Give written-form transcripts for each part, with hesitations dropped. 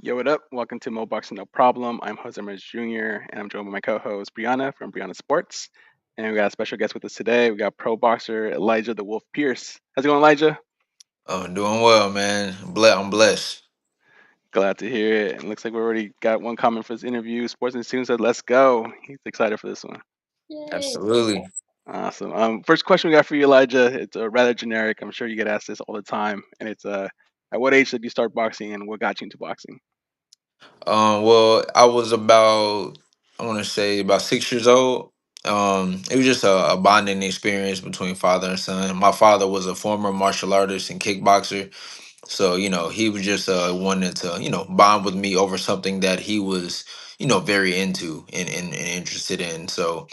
Yo, what up? Welcome to Mo Boxing No Problem. I'm Jose Ramirez Jr., and I'm joined by my co host, Brianna from Brianna Sports. And we got a special guest with us today. We got pro boxer Elijah the Wolf Pierce. How's it going, Elijah? Oh, doing well, man. I'm blessed. Glad to hear it. And looks like we already got one comment for this interview. Sports and Student said, let's go. He's excited for this one. Yay. Absolutely. Awesome. First question we got for you, Elijah. It's rather generic. I'm sure you get asked this all the time. And it's at what age did you start boxing and what got you into boxing? Well, I was I want to say about 6 years old. It was just a bonding experience between father and son. My father was a former martial artist and kickboxer, so he was just wanted to bond with me over something that he was very into and interested in. So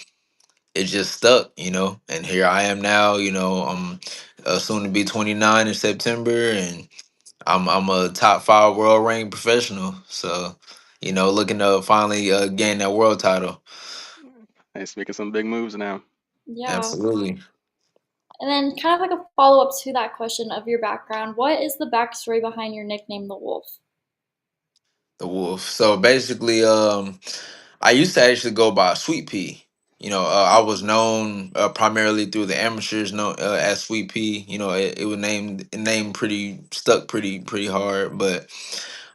it just stuck, and here I am now. I'm soon to be 29 in September, and I'm a top five world ranked professional. So, looking to finally gain that world title. Nice, making some big moves now. Yeah. Absolutely. And then, kind of like a follow up to that question of your background, what is the backstory behind your nickname, the Wolf? The wolf. So basically, I used to actually go by Sweet Pea. I was known primarily through the amateurs, known as Sweet Pea. It was named pretty stuck pretty hard, but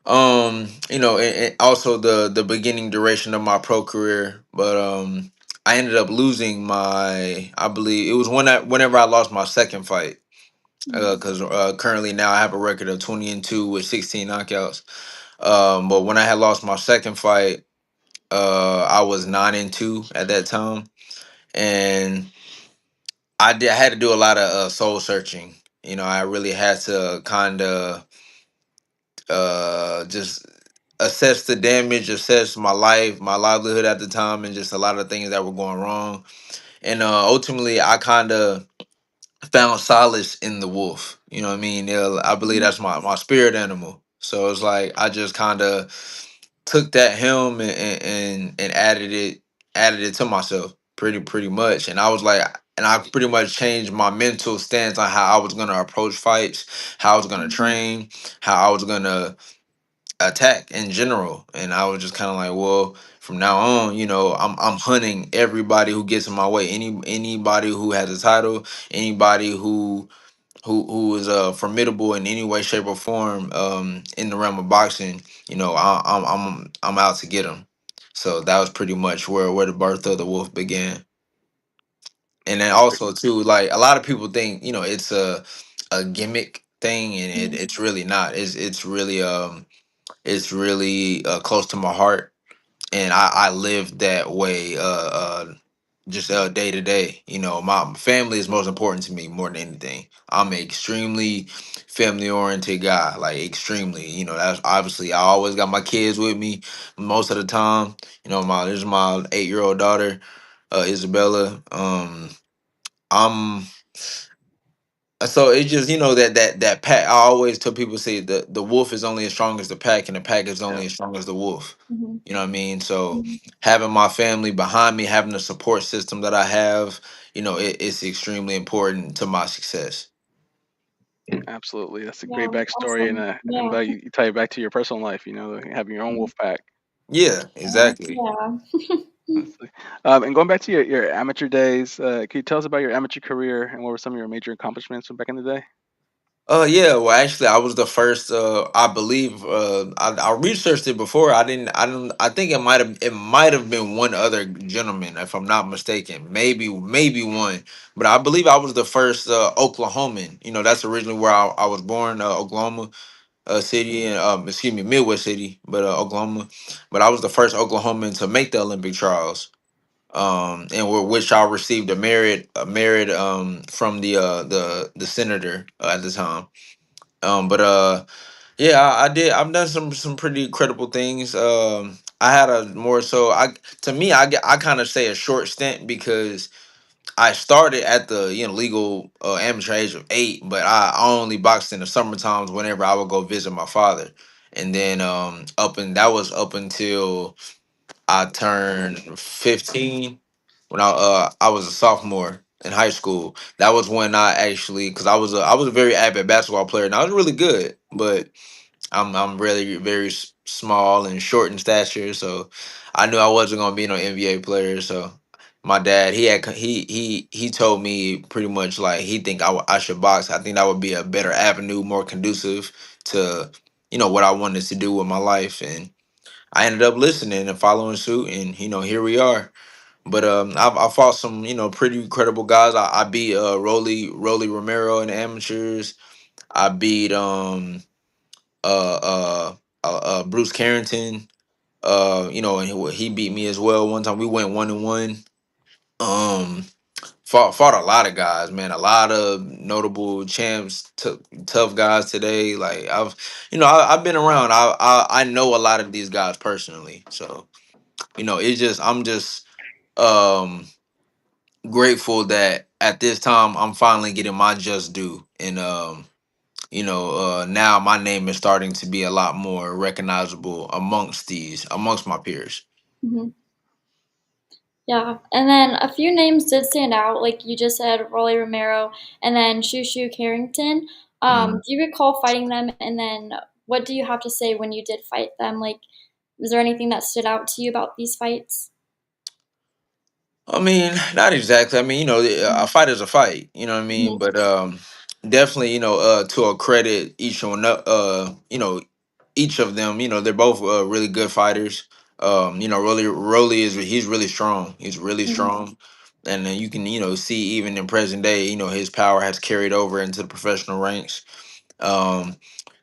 and also the beginning duration of my pro career, but I ended up losing I believe it was whenever I lost my second fight, Mhm. because currently now I have a record of 20-2 with 16 knockouts. But when I had lost my second fight, I was 9-2 at that time, and I had to do a lot of soul searching. I really had to kind of just assess the damage, assess my life, my livelihood at the time, and just a lot of things that were going wrong. And ultimately, I kind of found solace in the wolf. You know what I mean? I believe Mhm. that's my spirit animal. So it's like I just kind of took that helm and added it to myself pretty much. And I was like, and I pretty much changed my mental stance on how I was gonna approach fights, how I was gonna train, how I was gonna attack in general. And I was just kind of like, well, from now on, I'm hunting everybody who gets in my way. Anybody who has a title, anybody who is formidable in any way, shape, or form in the realm of boxing. I'm out to get them. So that was pretty much where the birth of the wolf began. And then That's great. also too, like a lot of people think, it's a gimmick thing, and Mhm. it's really not. It's really close to my heart, and I live that way just day to day. My family is most important to me more than anything. I'm an extremely family oriented guy, like extremely. That's obviously I always got my kids with me most of the time. My this is my 8-year-old daughter, Isabella. I'm So it just that pack. I always tell people, say the wolf is only as strong as the pack, and the pack is Yeah. only as strong as the wolf. Mhm. You know what I mean? So Mhm. having my family behind me, having the support system that I have, it's extremely important to my success. Absolutely, that's a great Yeah, backstory, and awesome. I'm Yeah. glad you tie it back to your personal life. Having your own wolf pack. Yeah, exactly. Yeah. Honestly. And going back to your amateur days, can you tell us about your amateur career and what were some of your major accomplishments from back in the day? Yeah, well actually I was the first I believe I researched it before. I think it might have been one other gentleman, if I'm not mistaken. Maybe one. But I believe I was the first Oklahoman. That's originally where I was born, Oklahoma City, and excuse me, Midwest City, but Oklahoma. But I was the first Oklahoman to make the Olympic trials. And which I received a merit from the senator at the time. But yeah, I did. I've done some pretty credible things. I had a more so I to me I kind of say a short stint, because I started at the legal amateur age of 8, but I only boxed in the summer times whenever I would go visit my father, and then that was up until I turned 15, when I was a sophomore in high school. That was when I actually, because I was a very avid basketball player, and I was really good, but I'm really very small and short in stature, so I knew I wasn't gonna be no NBA player. So my dad, he told me pretty much like he think I should box. I think that would be a better avenue, more conducive to what I wanted to do with my life, and I ended up listening and following suit, and here we are. But I fought some pretty credible guys. I beat Rolly Romero in the amateurs. I beat uh, uh, Bruce Carrington. And he beat me as well. One time we went 1-1. Um, fought a lot of guys, man. A lot of notable champs, tough guys today. Like I've been around. I know a lot of these guys personally. So it's just I'm just um grateful that at this time I'm finally getting my just due, and now my name is starting to be a lot more recognizable amongst my peers. Mhm. Yeah, and then a few names did stand out, like you just said, Rolly Romero and then Shushu Carrington. Mm. Do you recall fighting them? And then what do you have to say when you did fight them? Like, was there anything that stood out to you about these fights? I mean, not exactly. I mean, a Mhm, fight is a fight. You know what I mean? mhm, But definitely, to a credit, each of them. They're both really good fighters. Rolly he's really strong. He's really mhm, strong, and then you can see even in present day, his power has carried over into the professional ranks. Um,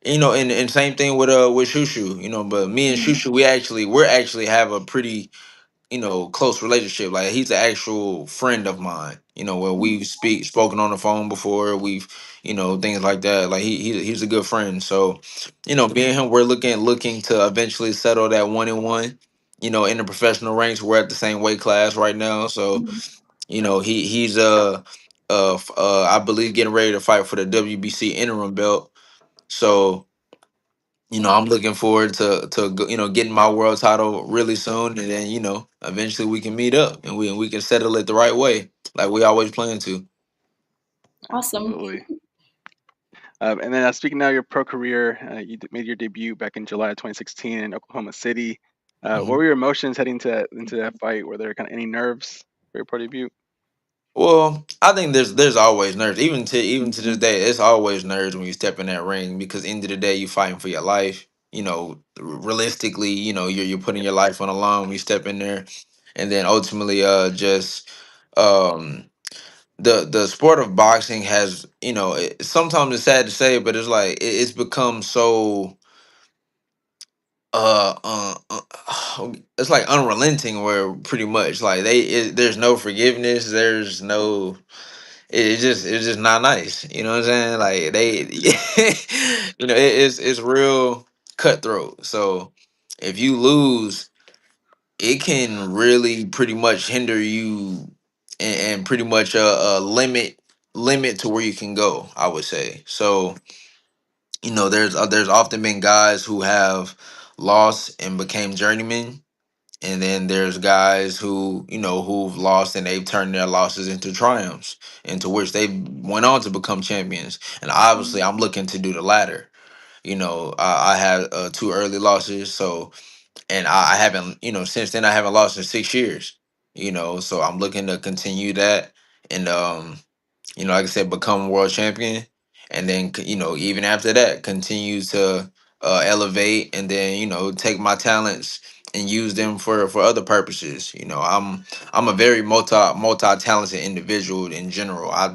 and same thing with Shushu. But me and mhm, Shushu, we're actually have a pretty close relationship. Like he's an actual friend of mine. Where mhm, we've spoken on the phone before. We've things like that. Like he's a good friend. So, me and him, we're looking to eventually settle that 1-1. In the professional ranks, we're at the same weight class right now. So, mhm. he's I believe getting ready to fight for the WBC interim belt. So I'm looking forward to getting my world title really soon, and then eventually we can meet up and we can settle it the right way, like we always plan to. Awesome. Absolutely. And then speaking now of your pro career, you made your debut back in July of 2016 in Oklahoma City. What Mhm. were your emotions heading into that fight? Were there kind of any nerves for your pro debut? Well, I think there's always nerves, even to this Mhm, day. It's always nerves when you step in that ring because end of the day you fighting for your life. Realistically, you're putting your life on the line when you step in there, and then ultimately, just um the sport of boxing has sometimes it's sad to say, but it's like it's become so it's like unrelenting, where pretty much like there's no forgiveness, there's no it's just not nice, you know what I'm saying, like they it's real cutthroat. So if you lose, it can really pretty much hinder you, and pretty much limit to where you can go, I would say. So there's often been guys who have lost and became journeymen, and then there's guys who've lost and they've turned their losses into triumphs, into which they went on to become champions. And obviously I'm looking to do the latter. I had two early losses, so, and I haven't, since then I haven't lost in 6 years. So I'm looking to continue that, and like I said, become world champion, and then even after that, continue to elevate, and then take my talents and use them for other purposes. I'm a very multi talented individual in general. I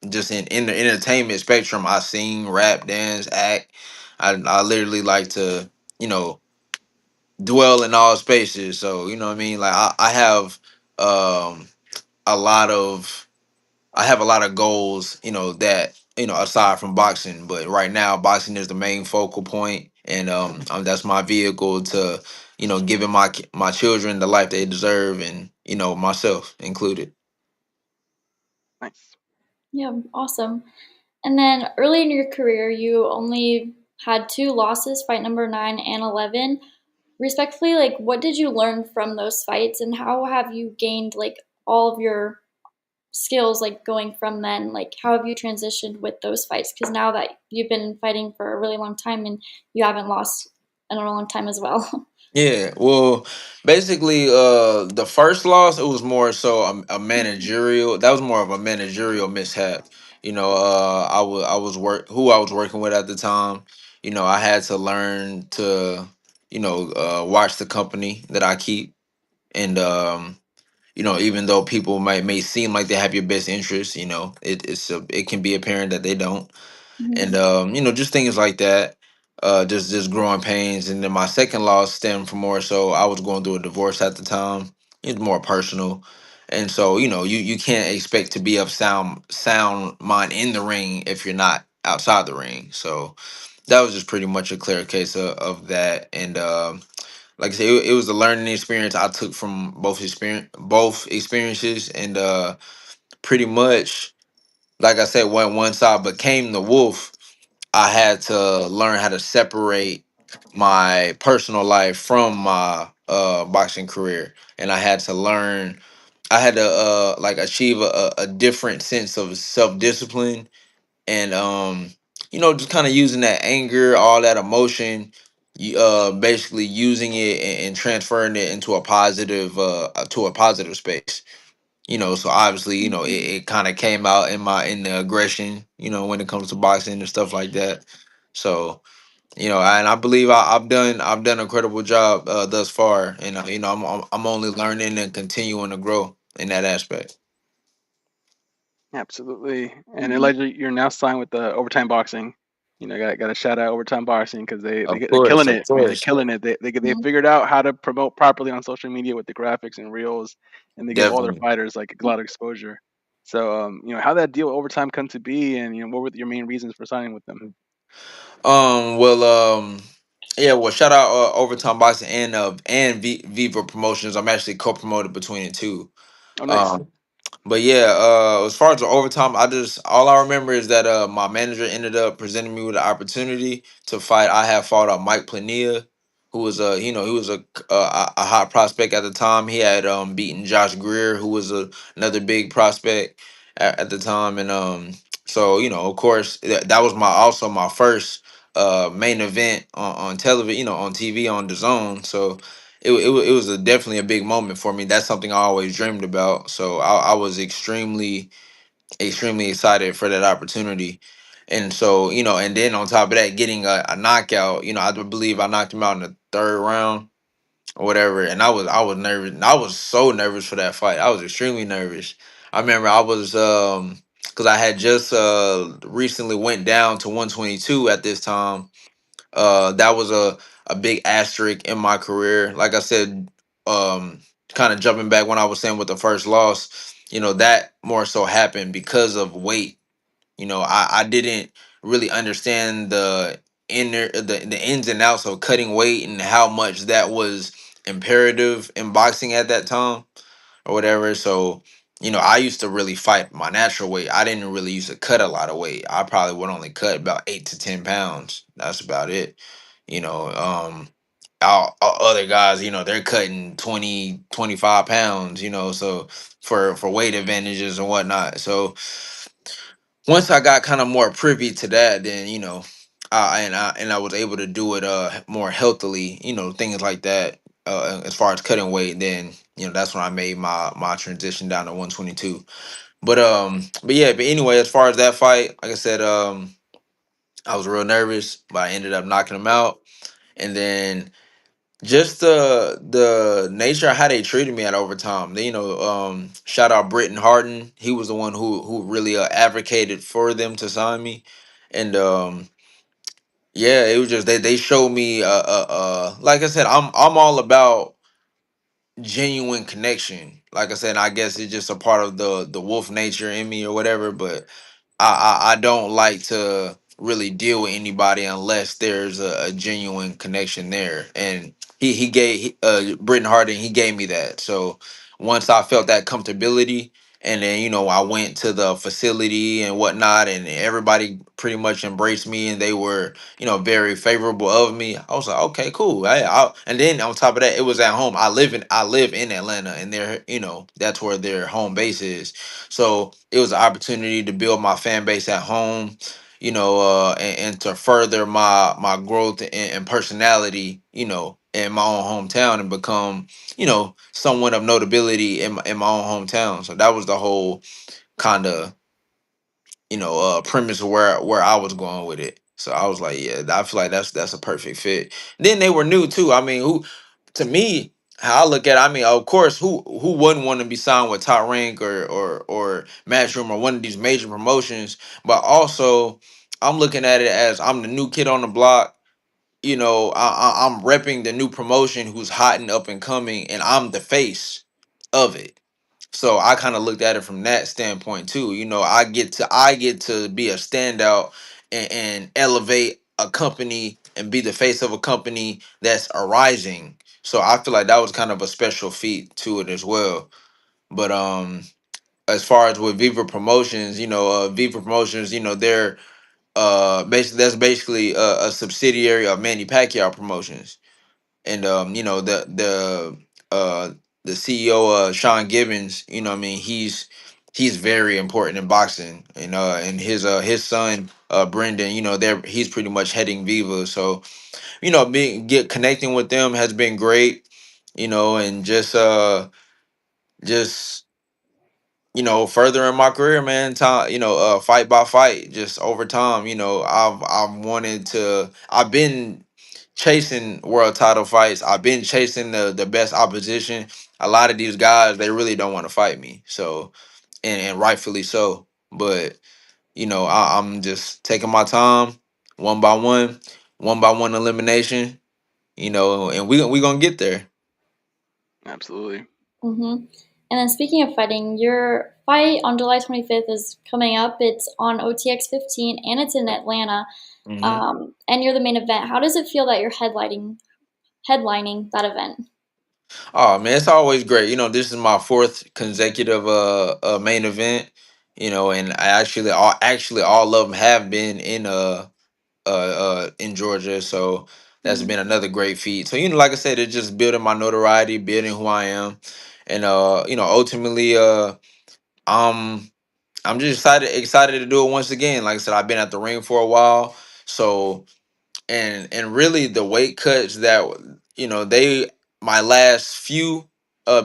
just in the entertainment spectrum. I sing, rap, dance, act. I literally like to you know dwell in all spaces. So what I mean. Like I have um a lot of I have a lot of goals, that aside from boxing. But right now, boxing is the main focal point, and that's my vehicle to, giving my children the life they deserve, and myself included. Nice. Yeah, awesome. And then early in your career, you only had two losses, fight number 9 and 11. Respectfully, like, what did you learn from those fights, and how have you gained like all of your skills like going from then? Like, how have you transitioned with those fights? Because now that you've been fighting for a really long time and you haven't lost in a long time as well. Yeah, well, basically, the first loss it was more so a managerial. That was more of a managerial mishap. I was who I was working with at the time. I had to learn to watch the company that I keep, and even though people may seem like they have your best interest, it can be apparent that they don't, and Mhm. just things like that. Just growing pains, and then my second loss stemmed from more so I was going through a divorce at the time. It's more personal, and so you can't expect to be of sound mind in the ring if you're not outside the ring. So that was just pretty much a clear case of that, and like I said, it was a learning experience I took from both experiences, and pretty much like I said, when once I became the wolf, I had to learn how to separate my personal life from my boxing career, and I had to like achieve a different sense of self discipline, and just kind of using that anger, all that emotion, basically using it and transferring it into a positive space. So obviously, it kind of came out in the aggression, when it comes to boxing and stuff like that. So, and I believe I've done a credible job thus far, and I'm only learning and continuing to grow in that aspect. Absolutely. And Mhm. Elijah, you're now signed with the Overtime Boxing. Got to shout out Overtime Boxing because Of they're course, killing of it, man. They're course, killing it. They Mhm. figured out how to promote properly on social media with the graphics and reels, and they give all their definitely. fighters like a lot of exposure. So, how that deal with Overtime come to be, and what were your main reasons for signing with them? Well, yeah. Well, shout out Overtime Boxing and Viva Promotions. I'm actually co-promoted between the two. Oh, nice. Um, But yeah, as far as the overtime, all I remember is that my manager ended up presenting me with the opportunity to fight. I had fought Mike Plania, who was he was a hot prospect at the time. He had beaten Josh Greer, who was another big prospect at the time, and so of course that was my first main event on television, on TV on the Zone. So it was definitely a big moment for me. That's something I always dreamed about. So I was extremely excited for that opportunity. And so, and then on top of that, getting a knockout, I do believe I knocked him out in the third round or whatever. And I was nervous. I was so nervous for that fight. I was extremely nervous. I remember I was because I had just recently went down to 122 at this time. That was a big asterisk in my career. Like I said, um, kind of jumping back when I was saying with the first loss, that more so happened because of weight. I didn't really understand the ins and outs of cutting weight and how much that was imperative in boxing at that time or whatever. So, I used to really fight my natural weight. I didn't really used to cut a lot of weight. I probably would only cut about 8 to 10 pounds. That's about it. You know, all other guys, they're cutting 20, 25 pounds, so for weight advantages and whatnot. So once I got kind of more privy to that, then I was able to do it more healthily, things like that. As far as cutting weight, then that's when I made my transition down to 122. But yeah, but anyway, as far as that fight, like I said, I was real nervous, but I ended up knocking him out, and then just the nature of how they treated me at overtime. Shout out Britton Harden. He was the one who really advocated for them to sign me, and yeah, it was just they showed me like I said, I'm all about genuine connection. Like I said, I guess it's just a part of the wolf nature in me or whatever. But I don't like to really deal with anybody unless there's a genuine connection there. And Britton Harding, he gave me that. So once I felt that comfortability And then, I went to the facility and whatnot, and everybody pretty much embraced me, and they were, very favorable of me. I was like, okay, cool. And then on top of that, it was at home. I live in Atlanta, and that's where their home base is. So it was an opportunity to build my fan base at home, and to further my growth and personality, in my own hometown, and become, somewhat of notability in my own hometown. So that was the whole kind of, premise of where I was going with it. So I was like, yeah, I feel like that's a perfect fit. Then they were new too. I mean, who to me, how I look at it, I mean, of course, who wouldn't want to be signed with Top Rank or Matchroom or one of these major promotions? But also, I'm looking at it as I'm the new kid on the block. I'm repping the new promotion who's hot and up and coming, and I'm the face of it. So I kind of looked at it from that standpoint too. I get to be a standout and elevate a company and be the face of a company that's arising. So I feel like that was kind of a special feat to it as well. But as far as with Viva Promotions, Viva Promotions, they're basically that's basically a subsidiary of Manny Pacquiao Promotions. And uh the CEO, Sean Gibbons, what I mean, he's very important in boxing, and his son, Brendan, he's pretty much heading Viva. So being get connecting with them has been great, and just furthering my career, man. Time, fight by fight, just over time. I've been chasing world title fights. I've been chasing the best opposition. A lot of these guys, they really don't want to fight me. So, and rightfully so. But I'm just taking my time, one by one elimination. And we gonna get there. Absolutely. Mm-hmm. And then speaking of fighting, your fight on July 25th is coming up. It's on OTX15 and it's in Atlanta. hmm And you're the main event. How does it feel that you're headlining that event? Oh man, it's always great. This is my fourth consecutive main event. And I actually all of them have been in Georgia. So that's Mhm. been another great feat. So like I said, it's just building my notoriety, building who I am, and ultimately, I'm I'm just excited to do it once again. Like I said, I've been at the ring for a while, so and really the weight cuts that they my last few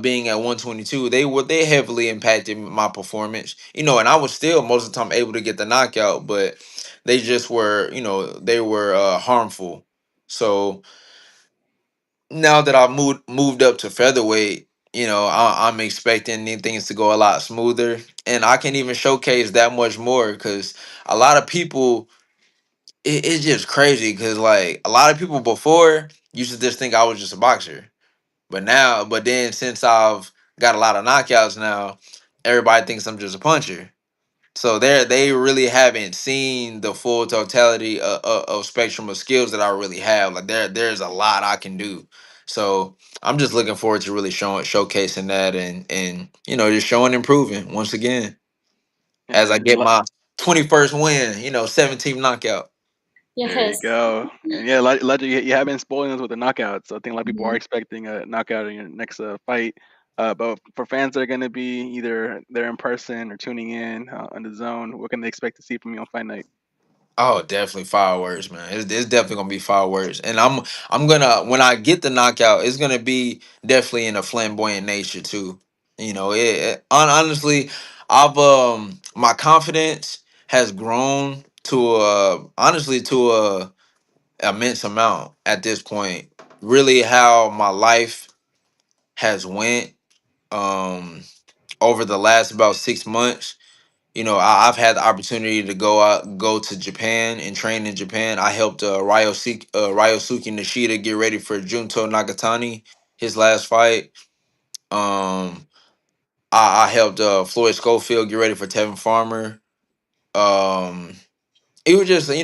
being at 122, they heavily impacted my performance, and I was still most of the time able to get the knockout, but they just were, they were harmful. So now that I've moved up to featherweight, I'm expecting things to go a lot smoother, and I can even showcase that much more because a lot of people, it's just crazy because like a lot of people before used to just think I was just a boxer, but then since I've got a lot of knockouts now, everybody thinks I'm just a puncher. So they really haven't seen the full totality of spectrum of skills that I really have. Like there's a lot I can do. So I'm just looking forward to really showcasing that, and just showing improving once again as I And get my 21st win, 17th knockout. there you Yes. go. And yeah, Ledger, you have been spoiling us with the knockouts. So I think a lot of people are Mhm. expecting a knockout in your next fight. But for fans that are going to be either there in person or tuning in on the zone, what can they expect to see from you on fight night? Oh, definitely fireworks, man. It's definitely gonna be fireworks, and I'm gonna when I get the knockout, it's gonna be definitely in a flamboyant nature too. Honestly, I've my confidence has grown to honestly to a immense amount at this point. Really, how my life has went um over the last about 6 months. I've had the opportunity to go to Japan and train in Japan. I helped Ryosuke Nishida get ready for Junto Nakatani, his last fight. Um, I helped Floyd Schofield get ready for Tevin Farmer. Um, it was just a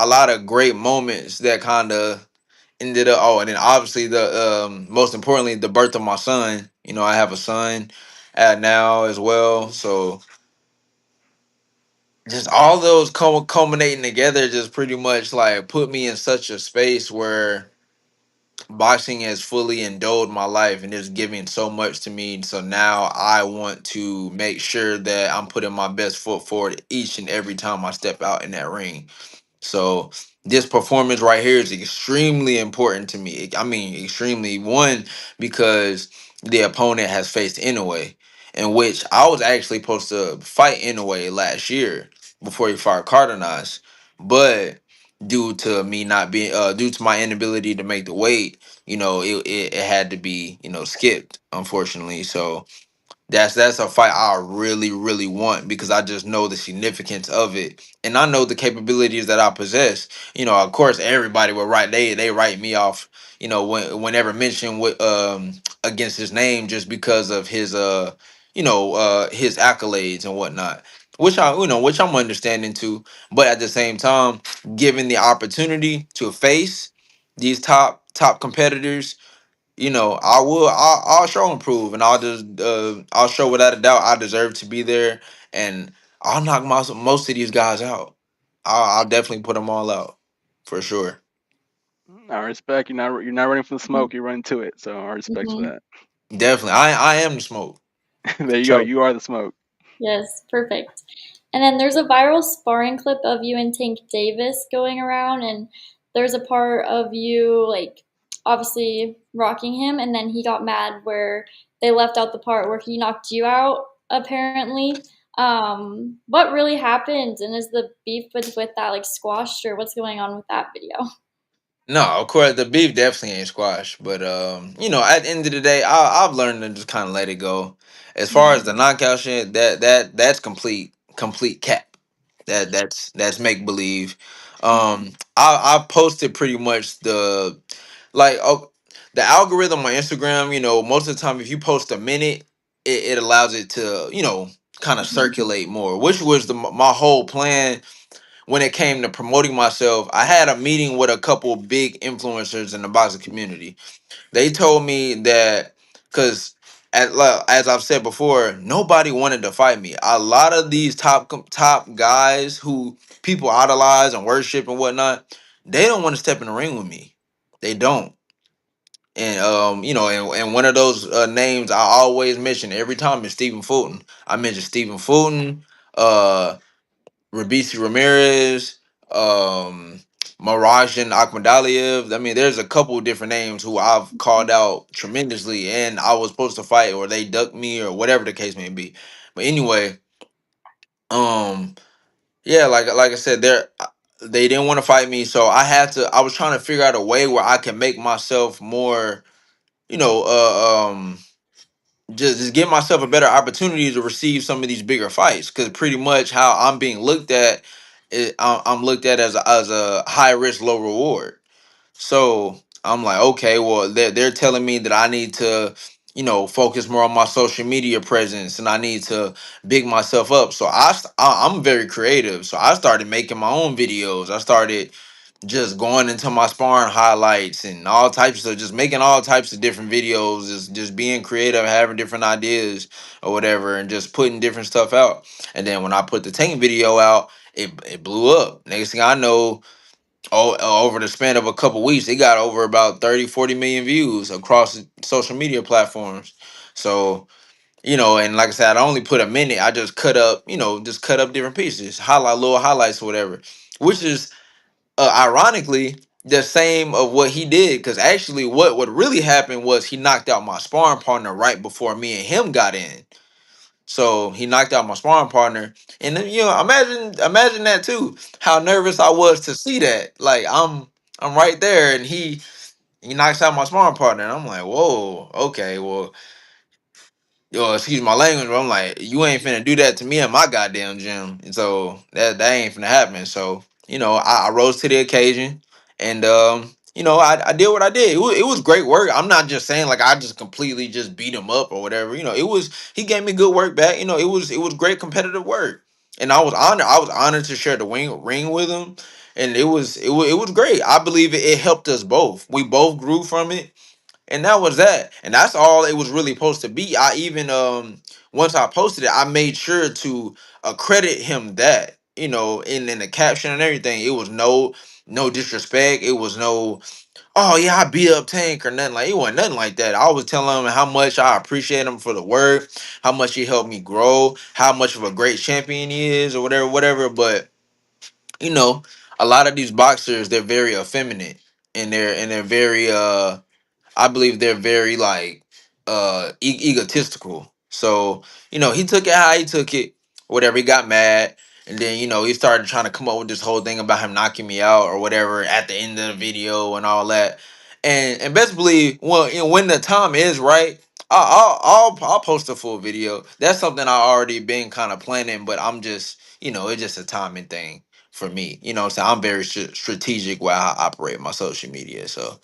lot of great moments that kind of ended up. Oh, and then obviously the most importantly, the birth of my son. I have a son, at now as well. So just all those culminating together just pretty much like put me in such a space where boxing has fully endowed my life and is giving so much to me. So now I want to make sure that I'm putting my best foot forward each and every time I step out in that ring. So this performance right here is extremely important to me. I mean, extremely one because the opponent has faced Inoue, in which I was actually supposed to fight Inoue last year before he fought Cardenas, but due to me not being due to my inability to make the weight, it had to be skipped, unfortunately. So that's a fight I really, really want because I just know the significance of it, and I know the capabilities that I possess. Of course, everybody will write they write me off. Whenever mentioned with against his name, just because of his his accolades and whatnot, which I'm understanding too. But at the same time, given the opportunity to face these top competitors, I'll show improve, and I'll show without a doubt I deserve to be there, and I'll knock most of these guys out. I'll definitely put them all out for sure. I respect you're not running from the smoke. You're running to it. So I respect for Mm-hmm. that. Definitely, I am the smoke. There you go. So You are the smoke. Yes, perfect. And then there's a viral sparring clip of you and Tank Davis going around, and there's a part of you like obviously rocking him, and then he got mad where they left out the part where he knocked you out, apparently. What really happened, and is the beef with that like squashed, or what's going on with that video? no, of course the beef definitely ain't squash, but at the end of the day, I've learned to just kind of let it go. As far as the knockout shit, that's complete cap. That's make believe. I posted pretty much like oh, the algorithm on Instagram. Most of the time, if you post a minute, it allows it to kind of circulate more, which was my whole plan when it came to promoting myself. I had a meeting with a couple big influencers in the boxing community. They told me that because as I've said before, nobody wanted to fight me. A lot of these top guys who people idolize and worship and whatnot, they don't want to step in the ring with me. They don't. And and one of those names I always mention every time is Stephen Fulton. I mention Stephen Fulton, uh Rabisi Ramirez, um, Marajan Akhmadaliev. I mean, there's a couple of different names who I've called out tremendously, and I was supposed to fight, or they ducked me, or whatever the case may be. But anyway, um, yeah, like I said, they didn't want to fight me, so I had to. I was trying to figure out a way where I can make myself more, you know, just give myself a better opportunity to receive some of these bigger fights, because pretty much how I'm being looked at, I'm looked at as a high risk low reward. So I'm like, okay, well they're telling me that I need to focus more on my social media presence, and I need to big myself up. So I'm very creative, so I started making my own videos. I started just going into my sparring highlights and all types of just making all types of different videos, just being creative, having different ideas or whatever, and just putting different stuff out. And then when I put the tank video out, it blew up. Next thing I know, over the span of a couple weeks, it got over about 30-40 million views across social media platforms. So and like I said, I only put a minute. I just cut up, just cut up different pieces, highlight little highlights or whatever, which is ironically the same of what he did, because actually what really happened was he knocked out my sparring partner right before me and him got in. So he knocked out my sparring partner, and then imagine that too, how nervous I was to see that. Like I'm right there, and he knocks out my sparring partner, and I'm like, whoa, okay, well, excuse my language, but I'm like, you ain't finna do that to me in my goddamn gym. And so that ain't finna happen. So, I rose to the occasion, and I did what I did. It was great work. I'm not just saying like I just completely just beat him up or whatever. He gave me good work back. It was great competitive work. And I was honored to share the ring with him. And it was great. I believe it helped us both. We both grew from it, and that was that, and that's all it was really supposed to be. I even once I posted it, I made sure to accredit him that, in the caption and everything. It was no disrespect. It was no, oh yeah, I beat up Tank or nothing. Like, it wasn't nothing like that. I was telling him how much I appreciate him for the work, how much he helped me grow, how much of a great champion he is, or whatever, whatever. But you know, a lot of these boxers, they're very effeminate, and they're very I believe they're very like egotistical. So, he took it how he took it, whatever. He got mad, and then he started trying to come up with this whole thing about him knocking me out or whatever at the end of the video and all that. And best believe, well, when the time is right, I'll post a full video. That's something I already been kind of planning, but I'm just, it's just a timing thing for me. What I'm saying? I'm very strategic while I operate my social media. So,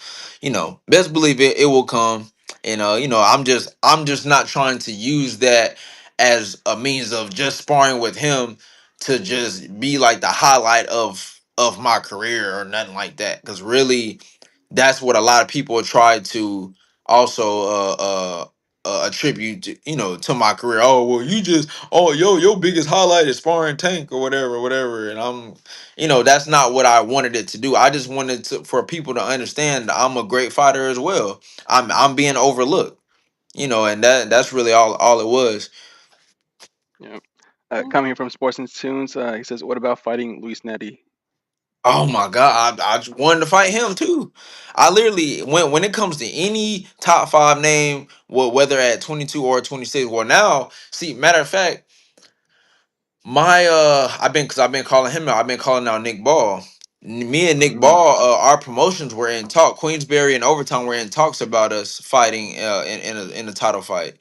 best believe it will come. And I'm just not trying to use that as a means of just sparring with him to just be like the highlight of my career or nothing like that. Because really, that's what a lot of people try to also attribute to my career. Oh, well, you just, oh, your biggest highlight is sparring Tank or whatever, whatever. And that's not what I wanted it to do. I just wanted for people to understand that I'm a great fighter as well. I'm being overlooked, and that's really all it was. Yeah. Yeah. Coming from Sports and Tunes, he says, "What about fighting Luis Neri?" Oh my God, I just wanted to fight him too. I literally, when it comes to any top five name, whether at 22 or 26, well now, see, matter of fact, my I've been calling him out. I've been calling out Nick Ball. Me and Nick Mm, Ball, our promotions were in talk. Queensberry and Overtime were in talks about us fighting in a title fight,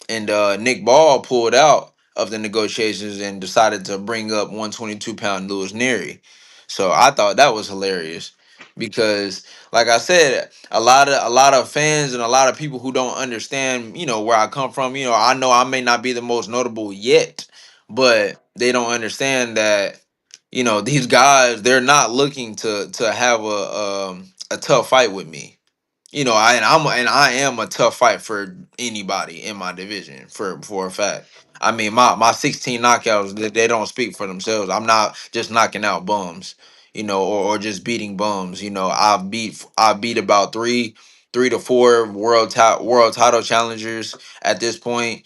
and Nick Ball pulled out of the negotiations and decided to bring up 122-pound Lewis Neary. So I thought that was hilarious because, like I said, a lot of fans and a lot of people who don't understand, where I come from. I know I may not be the most notable yet, but they don't understand that these guys, they're not looking to have a tough fight with me. I am a tough fight for anybody in my division for a fact. I mean, my 16 knockouts, they don't speak for themselves. I'm not just knocking out bums, or just beating bums. I beat about three to four world title challengers at this point,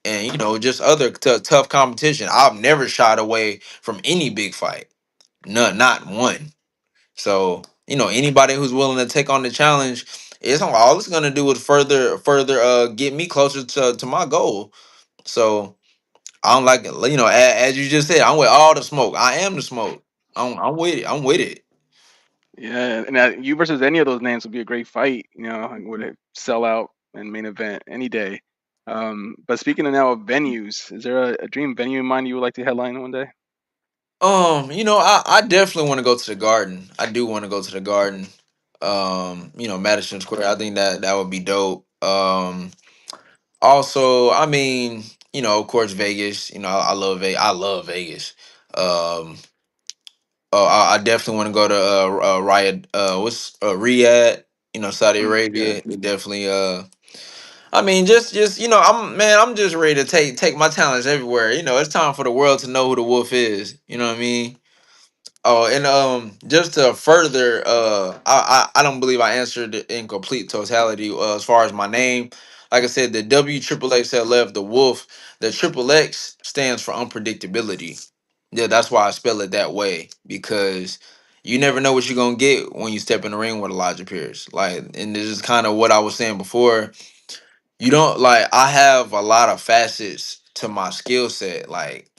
and just other tough competition. I've never shied away from any big fight, none, not one. So, anybody who's willing to take on the challenge, it's all it's gonna do is further get me closer to my goal. So I'm like, as you just said, I'm with all the smoke. I am the smoke. I'm with it. I'm with it. yeah, and you versus any of those names would be a great fight. Would it sell out and main event any day? But speaking of now of venues, is there a dream venue in mind you would like to headline one day? I definitely want to go to the Garden. I do want to go to the Garden. Madison Square. I think that would be dope. Also, I mean, of course, Vegas. I love Vegas. I love Vegas. Um, I definitely want to go to Riot. What's Riyadh? Saudi Mm, yeah. Arabia. Definitely. I mean, just I'm just ready to take my talents everywhere. It's time for the world to know who the Wolf is. You know what I mean? Oh, and just to further, I don't believe I answered it in complete totality as far as my name. Like I said, the WXXLF, the Wolf, the Triple X stands for unpredictability. Yeah, that's why I spell it that way, because you never know what you're gonna get when you step in the ring with Elijah Pierce. Like, and this is kind of what I was saying before. You don't like. I have a lot of facets to my skill set. Like,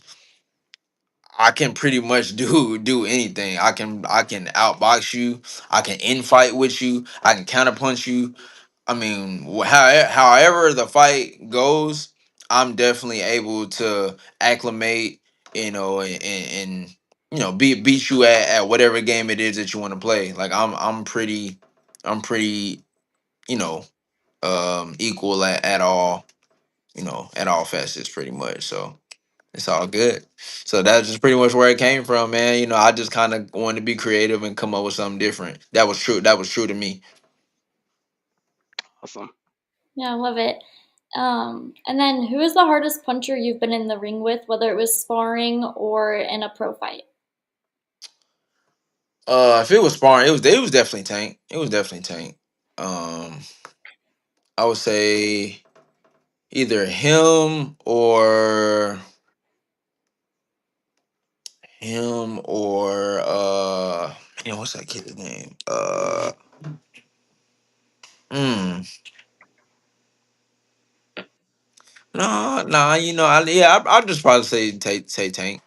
I can pretty much do anything. I can outbox you. I can infight with you. I can counterpunch you. I mean, however the fight goes, I'm definitely able to acclimate, and beat you at whatever game it is that you want to play. Like, I'm pretty you know equal at all facets pretty much. So it's all good. So that's just pretty much where it came from, man. I just kind of wanted to be creative and come up with something different. That was true. That was true to me. Awesome. Yeah, I love it. And then who is the hardest puncher you've been in the ring with, whether it was sparring or in a pro fight? If it was sparring, it was definitely Tank. It was definitely Tank. Um, I would say either him or man, what's that kid's name? Mm, nah, I'll just probably say Tank.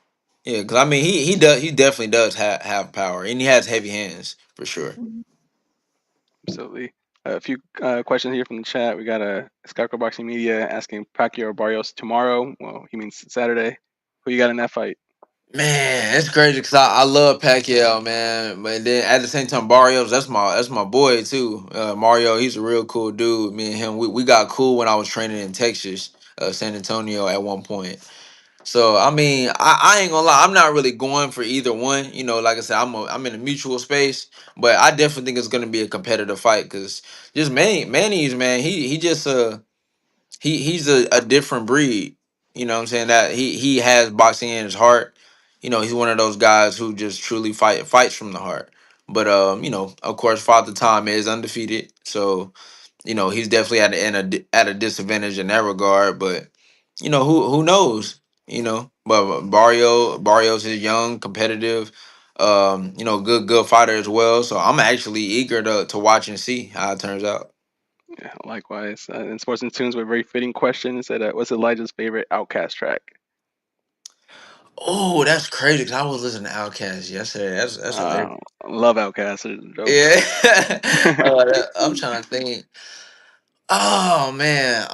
Yeah, because I mean he definitely does have power, and he has heavy hands for sure. Absolutely. A few questions here from the chat. We got a Skyco Boxing Media asking Pacquiao or Barrios tomorrow. Well, he means Saturday. Who you got in that fight? Man, it's crazy because I love Pacquiao, man. But then at the same time, Barrios, that's my boy too. Mario, he's a real cool dude. Me and him, we got cool when I was training in Texas, San Antonio at one point. So I mean, I ain't gonna lie, I'm not really going for either one. Like I said, I'm in a mutual space, but I definitely think it's gonna be a competitive fight because just Manny's man, he just he's a different breed. You know what I'm saying? That he has boxing in his heart. He's one of those guys who just truly fights from the heart. But of course, Father Time is undefeated, so he's definitely at a disadvantage in that regard. But who knows? But Barrios is young, competitive, good fighter as well. So I'm actually eager to watch and see how it turns out. Yeah, likewise. In Sports and Tunes, with a very fitting question. It said, "What's Elijah's favorite Outcast track?" Oh, that's crazy because I was listening to Outkast yesterday. That's hilarious. Love Outcast. They're dope. Yeah, I'm trying to think. Oh man,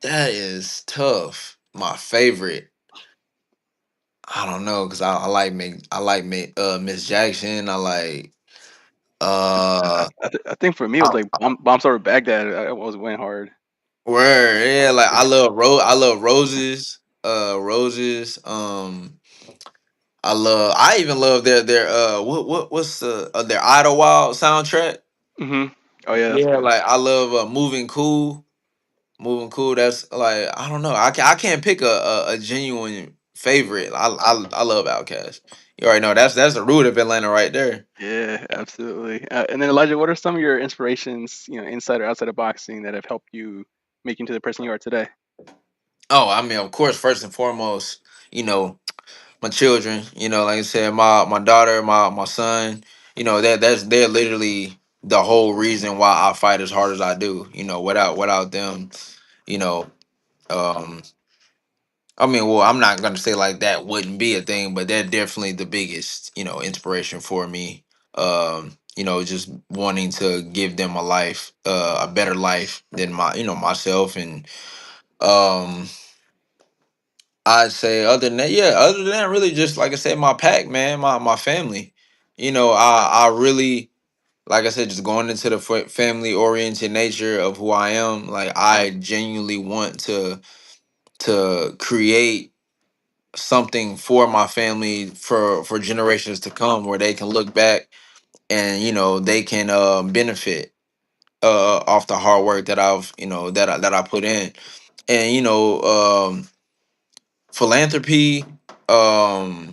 that is tough. My favorite. I don't know because I like Miss Jackson. I like uh I think for me it was I- like Bombs Over Baghdad. I was went hard. word, yeah, like I love Roses. Roses. I even love their what's their Idlewild soundtrack. Oh yeah, that's Yeah, good. like I love Moving Cool. Moving Cool. That's like I don't know. I can't pick a genuine favorite. I love Outkast. You already know that's the root of Atlanta right there. Yeah, absolutely. And then Elijah, what are some of your inspirations, inside or outside of boxing, that have helped you make you into the person you are today? Oh, I mean, of course, first and foremost, you know, my children. Like I said, my daughter, my son. They're literally the whole reason why I fight as hard as I do. Without them, you know. Um, I mean, well, I'm not gonna say like that wouldn't be a thing, but they're definitely the biggest, inspiration for me. Just wanting to give them a better life than myself, and um, I'd say other than that, yeah, other than that, really just like I said, my pack, man, my family. I really, like I said, just going into the family oriented nature of who I am. Like I genuinely want to create something for my family for generations to come where they can look back and they can benefit off the hard work that I've that I put in. And philanthropy, um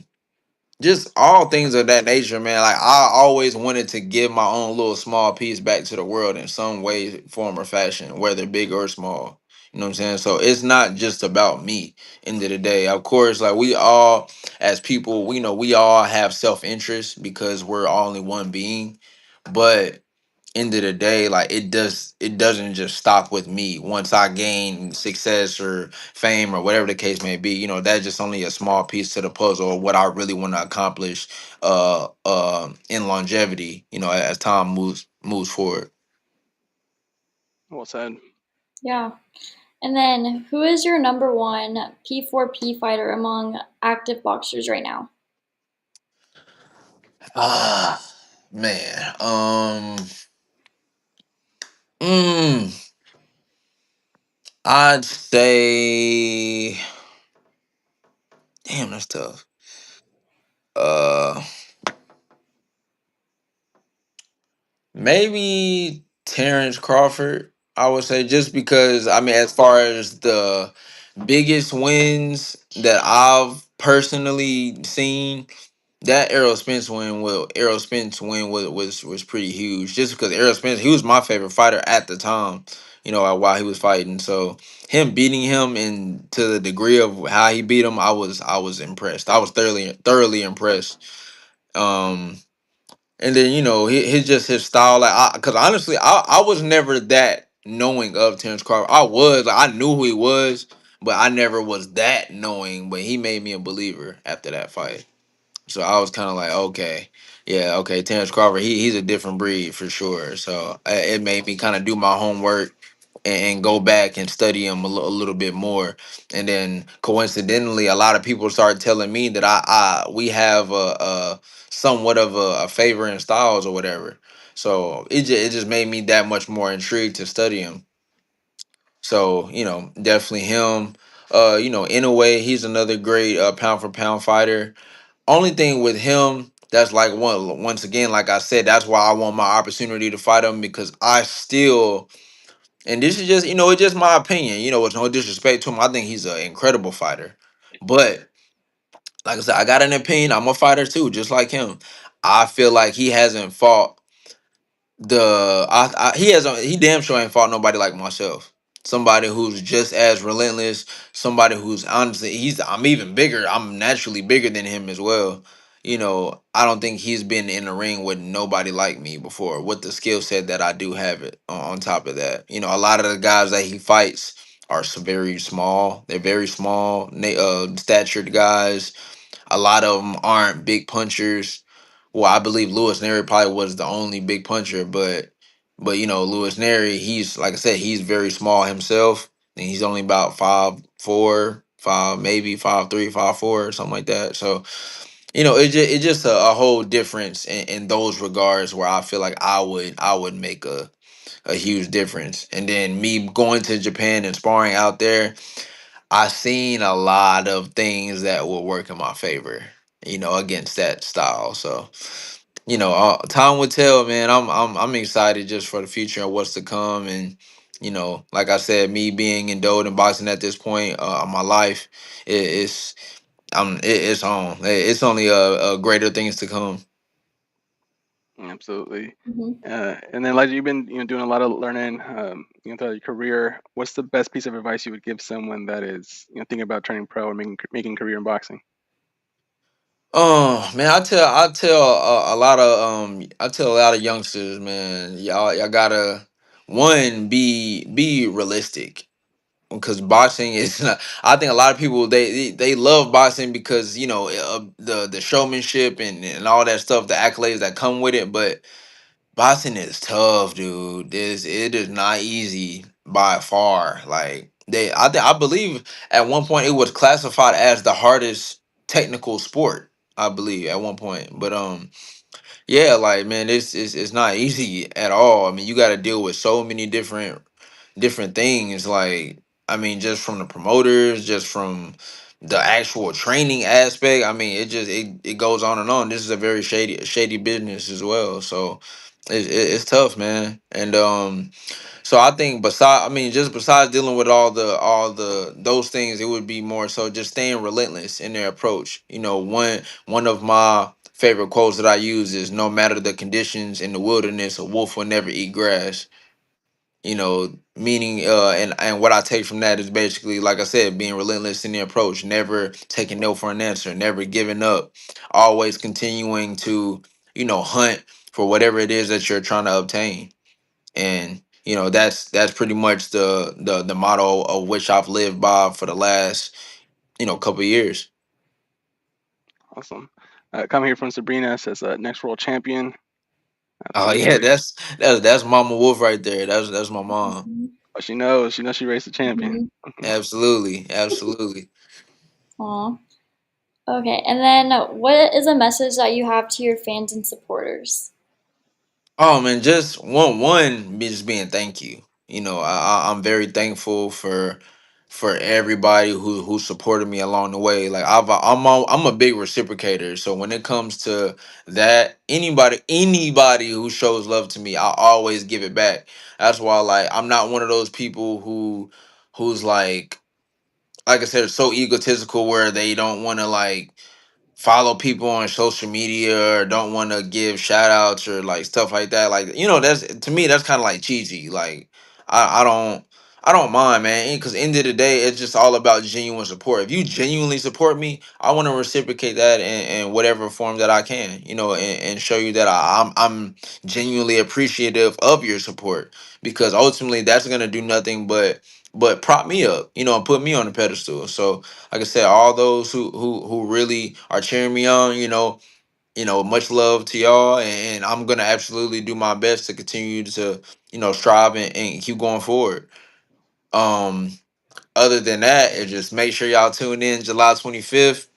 just all things of that nature, man. Like I always wanted to give my own little small piece back to the world in some way, form, or fashion, whether big or small. You know what I'm saying? So it's not just about me. End of the day, of course, like we all, as people, we all have self interest because we're all only one being. But end of the day, like it doesn't just stop with me. Once I gain success or fame or whatever the case may be, that's just only a small piece to the puzzle of what I really want to accomplish in longevity, as time moves forward. Well said. Yeah. And then who is your number one P4P fighter among active boxers right now? Ah, man. Mm, I'd say damn, that's tough. Uh Maybe Terrence Crawford, I would say, just because I mean, as far as the biggest wins that I've personally seen, that Errol Spence win was pretty huge. Just because Errol Spence, he was my favorite fighter at the time, while he was fighting. So him beating him, and to the degree of how he beat him, I was impressed. I was thoroughly impressed. Um, and then his style, like, because honestly, I was never that knowing of Terrence Crawford. I knew who he was, but I never was that knowing. But he made me a believer after that fight. So I was kind of like, okay, yeah, okay, Terrence Crawford, he's a different breed for sure. So it made me kind of do my homework and go back and study him a little bit more. And then coincidentally, a lot of people started telling me that we have a somewhat of a favor in styles or whatever. So it just made me that much more intrigued to study him. So definitely him. Inoue, he's another great pound for pound fighter. Only thing with him, that's like once again, like I said, that's why I want my opportunity to fight him, because I still, and this is just, it's just my opinion. It's no disrespect to him. I think he's an incredible fighter, but like I said, I got an opinion. I'm a fighter too, just like him. I feel like he hasn't fought he damn sure ain't fought nobody like myself. Somebody who's just as relentless. Somebody who's honestly, I'm even bigger. I'm naturally bigger than him as well. I don't think he's been in the ring with nobody like me before, with the skill set that I do have it on top of that. A lot of the guys that he fights are very small. They're very small, statured guys. A lot of them aren't big punchers. Well, I believe Lewis Neri probably was the only big puncher, but Lewis Neri, he's, like I said, he's very small himself, and he's only about 5'4", maybe 5'3", 5'4", or something like that. So it's just a whole difference in those regards, where I feel like I would make a huge difference. And then me going to Japan and sparring out there, I seen a lot of things that will work in my favor, against that style. So, time will tell, man. I'm excited just for the future and what's to come. And like I said, me being indulged in boxing at this point of my life, it's it's on. It's only greater things to come. Absolutely. Mhm. And then, Elijah, you've been doing a lot of learning, throughout your career. What's the best piece of advice you would give someone that is thinking about turning pro or making a career in boxing? Oh man, I tell a lot of youngsters, man, y'all gotta, one, be realistic, because boxing is not, I think a lot of people, they love boxing because the showmanship and all that stuff, the accolades that come with it. But boxing is tough, dude. It is not easy by far. Like, I believe at one point it was classified as the hardest technical sport, I believe, at one point. But yeah, like, man, it's not easy at all. I mean, you got to deal with so many different things. Like, I mean, just from the promoters, just from the actual training aspect. I mean, it goes on and on. This is a very shady business as well. So it's tough, man. And so I think, just besides dealing with all the those things, it would be more so just staying relentless in their approach. One of my favorite quotes that I use is, "No matter the conditions in the wilderness, a wolf will never eat grass." Meaning, and what I take from that is basically, like I said, being relentless in the approach, never taking no for an answer, never giving up, always continuing to hunt for whatever it is that you're trying to obtain. And that's pretty much the motto of which I've lived by for the last couple of years. Awesome. Coming here from Sabrina, says next world champion. Oh Absolutely yeah, great. that's Mama Wolf right there. That's my mom. Mhm. But she knows. She knows she raised a champion. Mhm. Absolutely, absolutely. Aw. Okay, and then what is a message that you have to your fans and supporters? Oh man, just one just being thank you. I'm very thankful for for everybody who supported me along the way. Like I'm a big reciprocator. So when it comes to that, anybody who shows love to me, I always give it back. That's why like I'm not one of those people who's like I said, so egotistical where they don't want to like follow people on social media or don't want to give shout outs or like stuff like that. Like, that's to me that's kind of like cheesy. Like I don't mind, man, because end of the day it's just all about genuine support. If you genuinely support me, I want to reciprocate that in whatever form that I can, and show you that I'm genuinely appreciative of your support, because ultimately that's gonna do nothing but prop me up, and put me on the pedestal. So like I said, all those who really are cheering me on, much love to y'all, and I'm gonna absolutely do my best to continue to, strive and keep going forward. Um, Other than that, just make sure y'all tune in July 25th.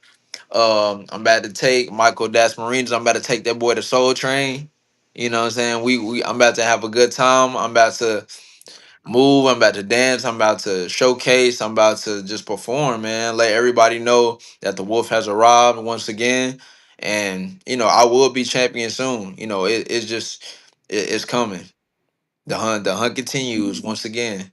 I'm about to take Michael Dasmarines. I'm about to take that boy to Soul Train. You know what I'm saying? I'm about to have a good time. I'm about to move. I'm about to dance. I'm about to showcase. I'm about to just perform, man. Let everybody know that the wolf has arrived once again. And I will be champion soon. It's just it's coming. The hunt continues once again.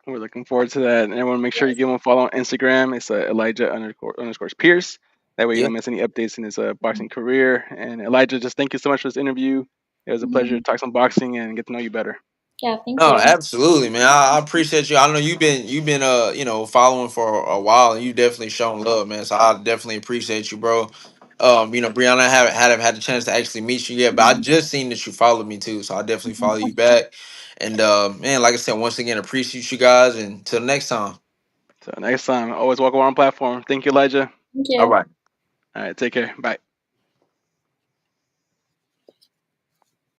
We're looking forward to that. And everyone, make sure you Yes. give him a follow on Instagram. It's Elijah underscore Pierce. That way you Yeah. don't miss any updates in his boxing career. And Elijah, just thank you so much for this interview. It was a pleasure to Mhm. talk some boxing and get to know you better. Yeah, thank No, you. absolutely, man. I appreciate you. I know you've been following for a while, and you definitely shown love, man. So I definitely appreciate you, bro. Brianna, I haven't had the chance to actually meet you yet, but I just seen that you followed me too, so I definitely follow you back. And man, like I said, once again, appreciate you guys, and till next time. So next time, always walk around platform. Thank you, Elijah. Thank All you. right. All right, take care. Bye.